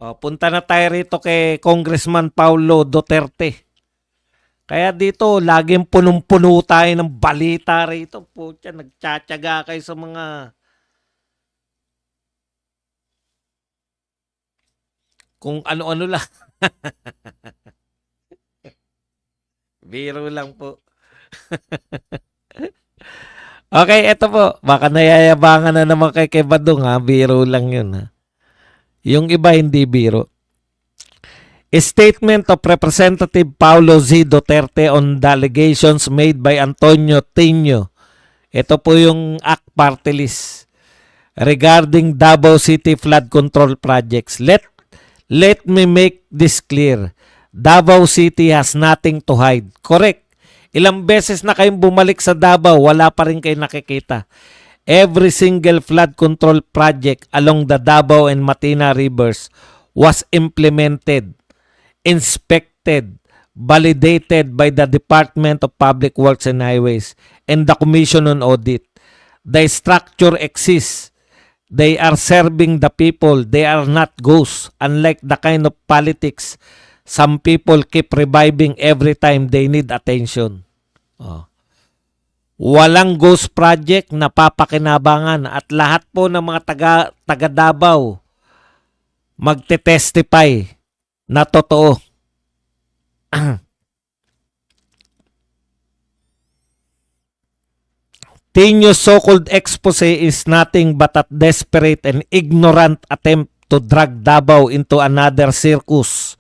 Punta na tayo rito kay Congressman Paulo Duterte. Kaya dito, laging punong-puno tayo ng balita rito. Putya, nagtsatsaga kayo sa mga kung ano-ano lang. Biro lang po. Okay, eto po. Baka nayayabangan na naman kay Badong ha. Biro lang yun ha. Yung iba hindi biro. A statement of Representative Paulo Z. Duterte on the allegations made by Antonio Tino. Ito po yung ACT party list regarding Davao City flood control projects. Let me make this clear. Davao City has nothing to hide. Correct. Ilang beses na kayong bumalik sa Davao, wala pa rin kayo nakikita. Every single flood control project along the Davao and Matina rivers was implemented, inspected, validated by the Department of Public Works and Highways and the Commission on Audit. The structure exists. They are serving the people. They are not ghosts. Unlike the kind of politics some people keep reviving every time they need attention. Walang ghost project na papakinabangan at lahat po ng mga taga Davao magte-testify na totoo. Tino's so-called expose is nothing but a desperate and ignorant attempt to drag Davao into another circus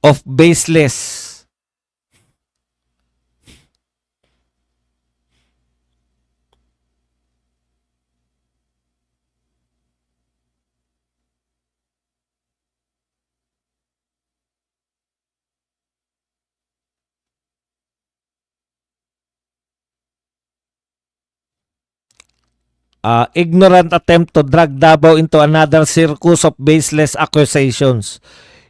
of baseless ignorant attempt to drag Davao into another circus of baseless accusations.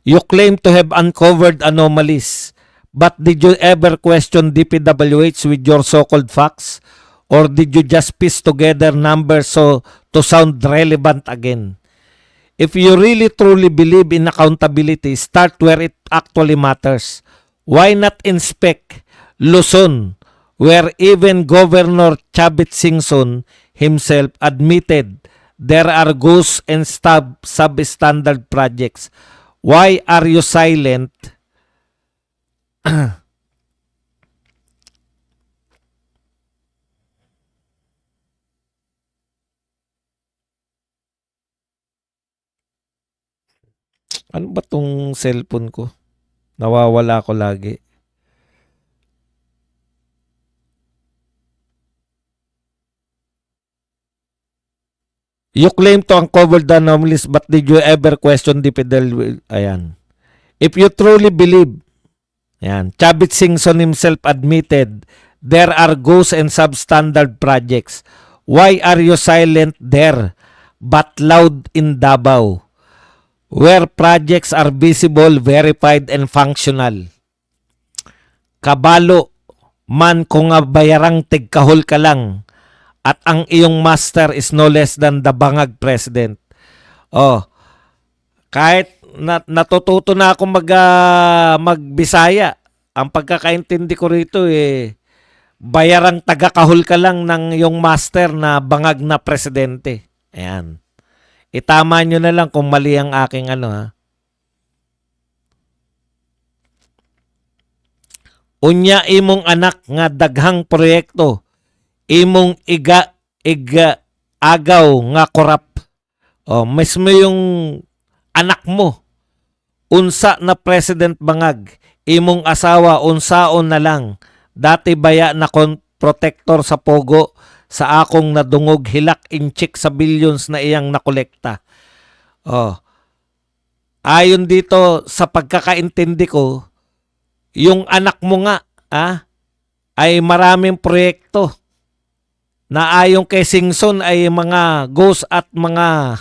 You claim to have uncovered anomalies, but did you ever question DPWH with your so-called facts? Or did you just piece together numbers to sound relevant again? If you really truly believe in accountability, start where it actually matters. Why not inspect Luzon, where even Governor Chavit Singson himself admitted there are ghost and substandard projects? Why are you silent? Ano ba tong cellphone ko? Nawawala ko lagi. You claim to uncover the anomalies, but did you ever question the DPWH? Ayan. If you truly believe, ayan, Chavit Singson himself admitted there are ghost and substandard projects. Why are you silent there but loud in Davao, where projects are visible, verified, and functional? Kabalo man kung bayarang tigkahol ka lang at ang iyong master is no less than the bangag president. Kahit natututo na ako magbisaya, ang pagkakaintindi ko rito bayarang tagakahol ka lang ng iyong master na bangag na presidente. Ayan. Itama nyo na lang kung mali ang aking Unya imong anak nga daghang proyekto, imong agaw nga korap. Mismo yung anak mo, unsa na president bangag, imong asawa unsaon na lang, dati baya na protector sa pogo, sa akong nadungog hilak inchik sa billions na iyang nakolekta. Ayon dito sa pagkakaintindi ko, yung anak mo nga ay maraming proyekto na ayon kay Singson ay mga ghost at mga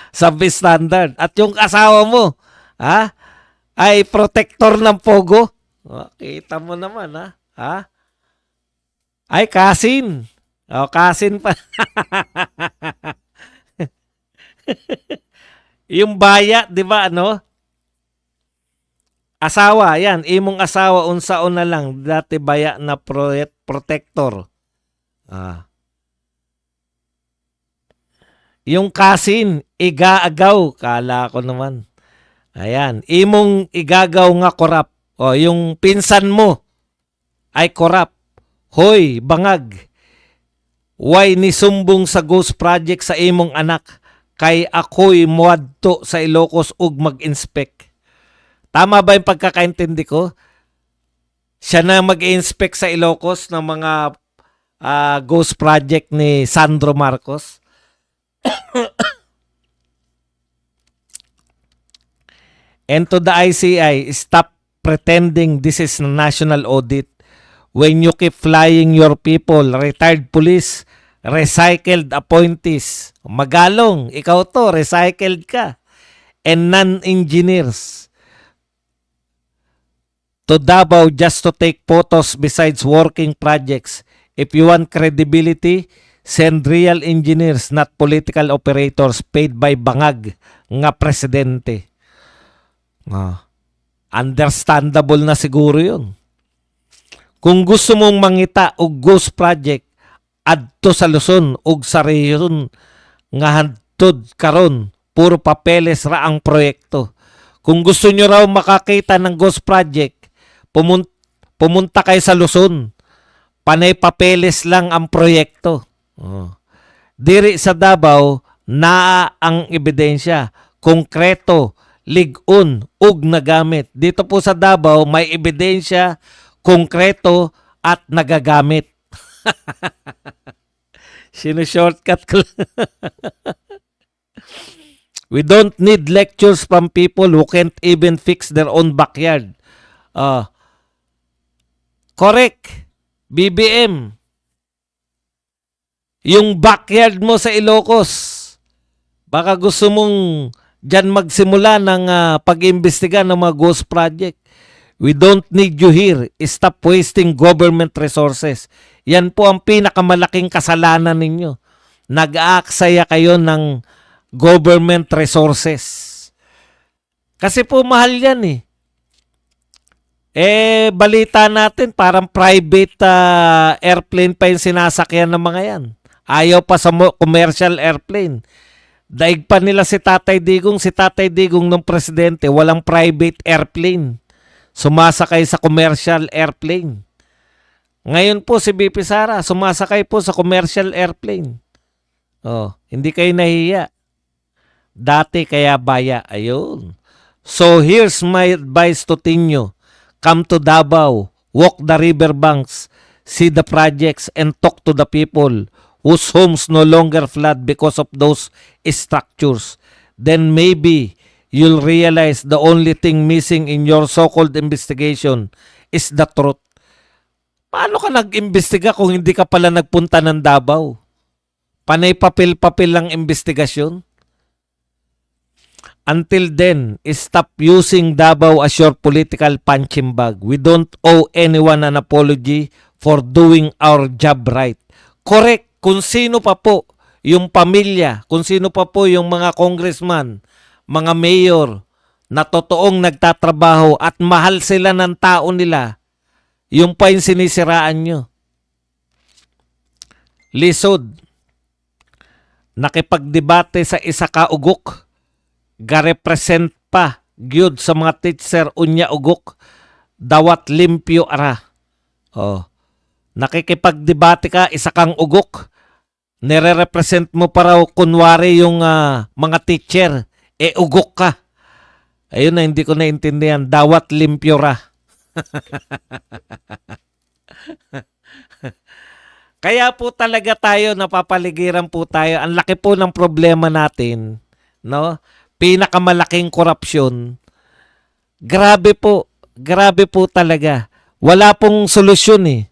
substandard. At yung asawa mo ay protector ng pogo. Kita mo naman ay kasin pa. Yung baya, di ba ano? Asawa, yan. Imong asawa, unsaon na lang. Dati baya na protector. Ah. Yung kasin, igaagaw. Kala ko naman. Ayan. Imong igagaw nga korap. O, yung pinsan mo ay korap. Hoy, bangag. Why ni sumbong sa ghost project sa imong anak? Kay ako'y muadto sa Ilocos ug mag-inspect. Tama ba yung pagkakaintindi ko? Siya na mag-inspect sa Ilocos ng mga ghost project ni Sandro Marcos. And to the ICI, stop pretending this is national audit when you keep flying your people, retired police, recycled appointees. Magalong, ikaw to, recycled ka. And non-engineers to Davao just to take photos besides working projects. If you want credibility, send real engineers, not political operators paid by bangag nga presidente. Understandable na siguro yun. Kung gusto mong mangita og ghost project, adto sa Luzon ug sa rehiyon nga hantod karon, puro papeles ra ang proyekto. Kung gusto nyo raw makakita ng ghost project, pumunta kayo sa Luzon. Panay papeles lang ang proyekto. Diri sa Davao, naa ang ebidensya. Konkreto, lig-on, ug nagamit. Dito po sa Davao, may ebidensya, konkreto, at nagagamit. Sino-shortcut ko lang. We don't need lectures from people who can't even fix their own backyard. Correct. BBM. Yung backyard mo sa Ilocos, baka gusto mong dyan magsimula ng pag-imbestiga ng mga ghost project. We don't need you here. Stop wasting government resources. Yan po ang pinakamalaking kasalanan ninyo. Nag-aaksaya kayo ng government resources. Kasi po mahal yan eh. Balita natin parang private airplane pa yung sinasakyan ng mga yan. Ayaw pa sa commercial airplane. Daig pa nila si Tatay Digong ng presidente, walang private airplane. Sumasakay sa commercial airplane. Ngayon po si BP Sara, sumasakay po sa commercial airplane. Hindi kayo nahiya. Dati kaya baya. Ayun. So here's my advice to Tinyo. Come to Davao, walk the riverbanks, see the projects, and talk to the people whose homes no longer flood because of those structures. Then maybe you'll realize the only thing missing in your so-called investigation is the truth. Paano ka nag-imbestiga kung hindi ka pala nagpunta ng Davao? Panay papel-papel lang investigasyon? Until then, stop using Davao as your political punching bag. We don't owe anyone an apology for doing our job right. Correct. Kung sino pa po yung pamilya, kung sino pa po yung mga congressman, mga mayor na totoong nagtatrabaho at mahal sila ng tao nila, yung pa yung sinisiraan nyo. Lisod, nakipagdebate sa isa ka ugok, ga-represent pa gyud sa mga teacher unya ugok, dawat limpyo ara. Nakikipagdebate ka, isa kang ugok, nire-represent mo pa raw kunwari yung mga teacher, ugok ka. Ayun na, hindi ko naintindihan. Dawat limpyo ra. Kaya po talaga tayo, napapaligiran po tayo. Ang laki po ng problema natin, no? Pinakamalaking korupsyon. Grabe po talaga. Wala pong solusyon eh.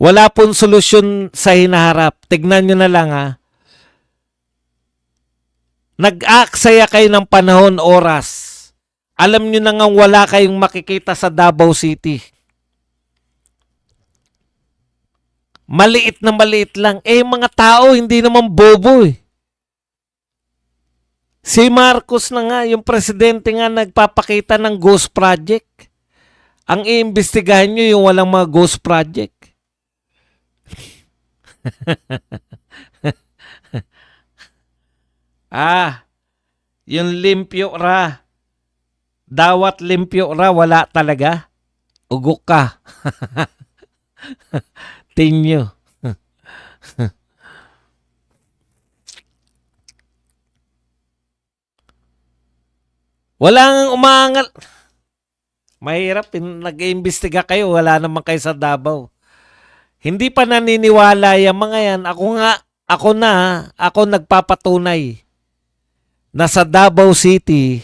Wala pong solusyon sa hinaharap. Tignan nyo na lang Nag-aaksaya kayo ng panahon, oras. Alam nyo na nga wala kayong makikita sa Davao City. Maliit na maliit lang. Mga tao hindi naman bobo eh. Si Marcos na nga, yung presidente nga nagpapakita ng ghost project. Ang iimbestigahan nyo yung walang mga ghost project. Yung limpyo ra. Dawat limpyo ra, wala talaga. Ugok ka. Tinyo. Walang umangal. Mahirap, nag-iimbestiga kayo, wala naman kayo sa Davao. Hindi pa naniniwala yung mga yan. Ako nagpapatunay na sa Davao City,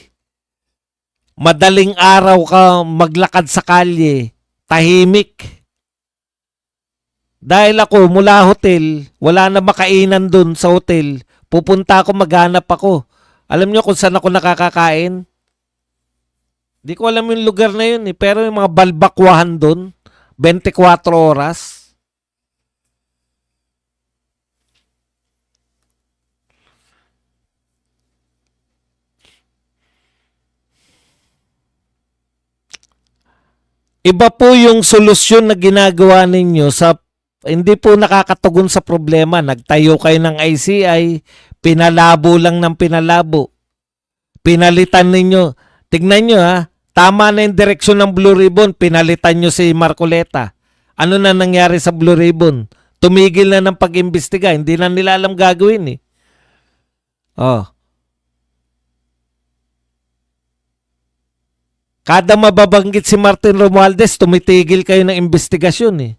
madaling araw ka maglakad sa kalye, tahimik. Dahil ako mula hotel, wala na makainan dun sa hotel, pupunta ako, maghanap ako. Alam nyo kung saan ako nakakakain? Di ko alam yung lugar na yun pero yung mga balbakwahan dun, 24 oras. Iba po yung solusyon na ginagawa ninyo sa hindi po nakakatugon sa problema. Nagtayo kayo ng ICI, pinalabo lang ng pinalabo. Pinalitan ninyo. Tignan nyo tama na yung direksyon ng Blue Ribbon, pinalitan nyo si Marcoleta. Ano na nangyari sa Blue Ribbon? Tumigil na ng pag-imbestiga, hindi na nila alam gagawin Kada mababanggit si Martin Romualdez, tumitigil kayo ng investigasyon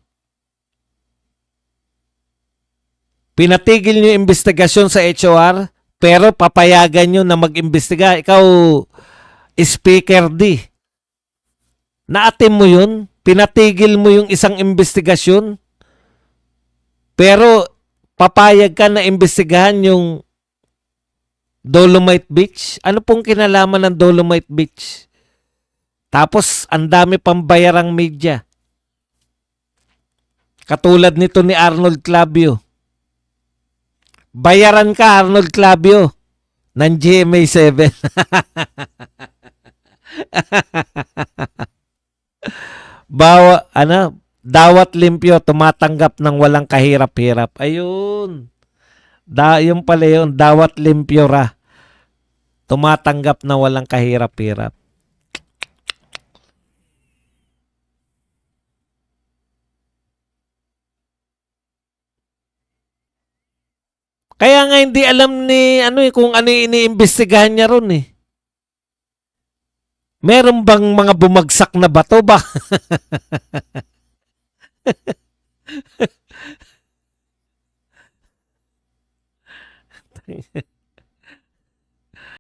Pinatigil nyo yung investigasyon sa HOR, pero papayagan nyo na mag-imbestiga. Ikaw, Speaker D. Naatim mo yun? Pinatigil mo yung isang investigasyon? Pero papayag ka na imbestigahan yung Dolomite Beach? Ano pong kinalaman ng Dolomite Beach? Tapos, ang dami pang bayarang media. Katulad nito ni Arnold Clavio. Bayaran ka, Arnold Clavio, ng GMA7. Dawat limpyo, tumatanggap ng walang kahirap-hirap. Ayun. Yung pala yun, dawat limpyo ra. Tumatanggap na walang kahirap-hirap. Kaya nga hindi alam ni kung ano iniimbestigahan niya ron Meron bang mga bumagsak na bato ba?